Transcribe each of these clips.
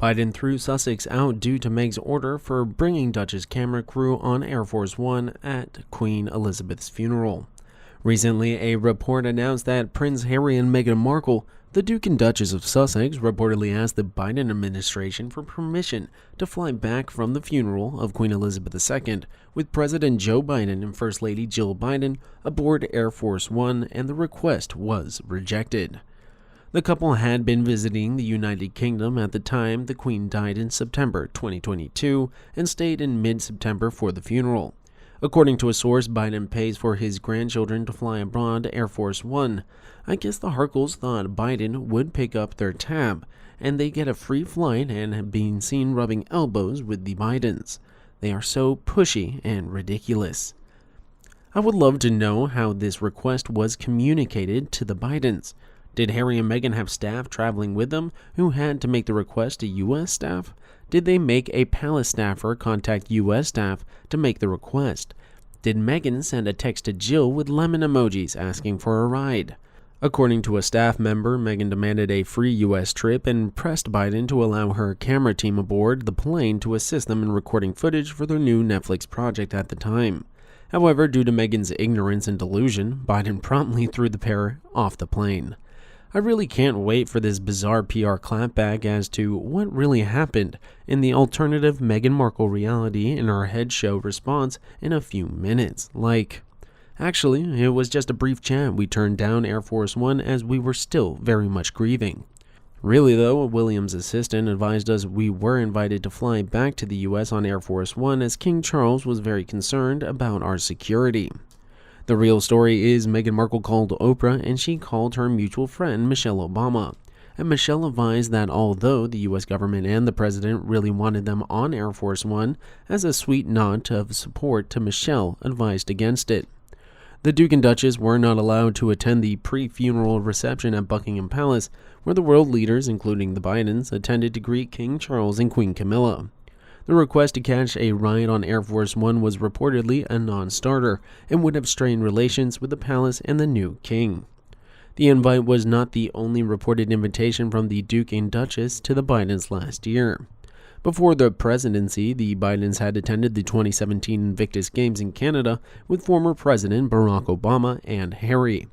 Biden threw Sussex out due to Meg's order for bringing Duchess camera crew on Air Force One at Queen Elizabeth's funeral. Recently, a report announced that Prince Harry and Meghan Markle, the Duke and Duchess of Sussex, reportedly asked the Biden administration for permission to fly back from the funeral of Queen Elizabeth II, with President Joe Biden and First Lady Jill Biden aboard Air Force One, and the request was rejected. The couple had been visiting the United Kingdom at the time the Queen died in September 2022 and stayed in mid-September for the funeral. According to a source, Biden pays for his grandchildren to fly abroad Air Force One. I guess the Harkles thought Biden would pick up their tab, and they get a free flight and have been seen rubbing elbows with the Bidens. They are so pushy and ridiculous. I would love to know how this request was communicated to the Bidens. Did Harry and Meghan have staff traveling with them who had to make the request to U.S. staff? Did they make a palace staffer contact U.S. staff to make the request? Did Meghan send a text to Jill with lemon emojis asking for a ride? According to a staff member, Meghan demanded a free U.S. trip and pressed Biden to allow her camera team aboard the plane to assist them in recording footage for their new Netflix project at the time. However, due to Meghan's ignorance and delusion, Biden promptly threw the pair off the plane. I really can't wait for this bizarre PR clapback as to what really happened in the alternative Meghan Markle reality in our head show response in a few minutes. Actually, it was just a brief chat. We turned down Air Force One as we were still very much grieving. Really though, William's assistant advised us we were invited to fly back to the US on Air Force One as King Charles was very concerned about our security. The real story is Meghan Markle called Oprah and she called her mutual friend Michelle Obama. And Michelle advised that although the U.S. government and the president really wanted them on Air Force One, as a sweet nod of support to Michelle, advised against it. The Duke and Duchess were not allowed to attend the pre-funeral reception at Buckingham Palace, where the world leaders, including the Bidens, attended to greet King Charles and Queen Camilla. The request to catch a ride on Air Force One was reportedly a non-starter and would have strained relations with the palace and the new king. The invite was not the only reported invitation from the Duke and Duchess to the Bidens last year. Before the presidency, the Bidens had attended the 2017 Invictus Games in Canada with former President Barack Obama and Harry.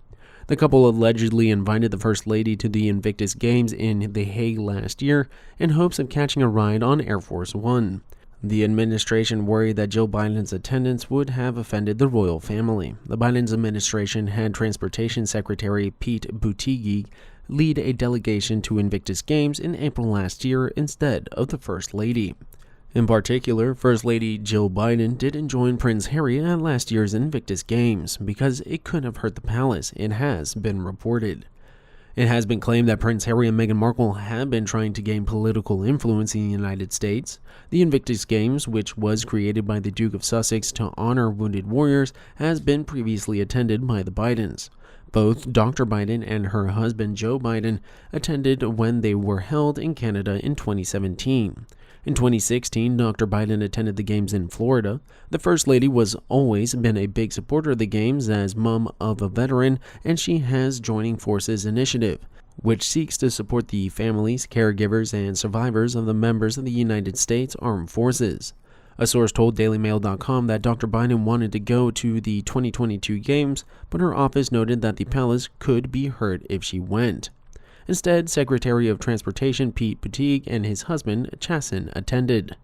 The couple allegedly invited the First Lady to the Invictus Games in The Hague last year in hopes of catching a ride on Air Force One. The administration worried that Jill Biden's attendance would have offended the royal family. The Biden's administration had Transportation Secretary Pete Buttigieg lead a delegation to Invictus Games in April last year instead of the First Lady. In particular, First Lady Jill Biden didn't join Prince Harry at last year's Invictus Games because it could have hurt the palace, it has been reported. It has been claimed that Prince Harry and Meghan Markle have been trying to gain political influence in the United States. The Invictus Games, which was created by the Duke of Sussex to honor wounded warriors, has been previously attended by the Bidens. Both Dr. Biden and her husband Joe Biden attended when they were held in Canada in 2017. In 2016, Dr. Biden attended the Games in Florida. The First Lady was always been a big supporter of the Games as mom of a veteran, and she has Joining Forces initiative, which seeks to support the families, caregivers, and survivors of the members of the United States Armed Forces. A source told DailyMail.com that Dr. Biden wanted to go to the 2022 Games, but her office noted that the palace could be hurt if she went. Instead, Secretary of Transportation Pete Buttigieg and his husband Chasten attended.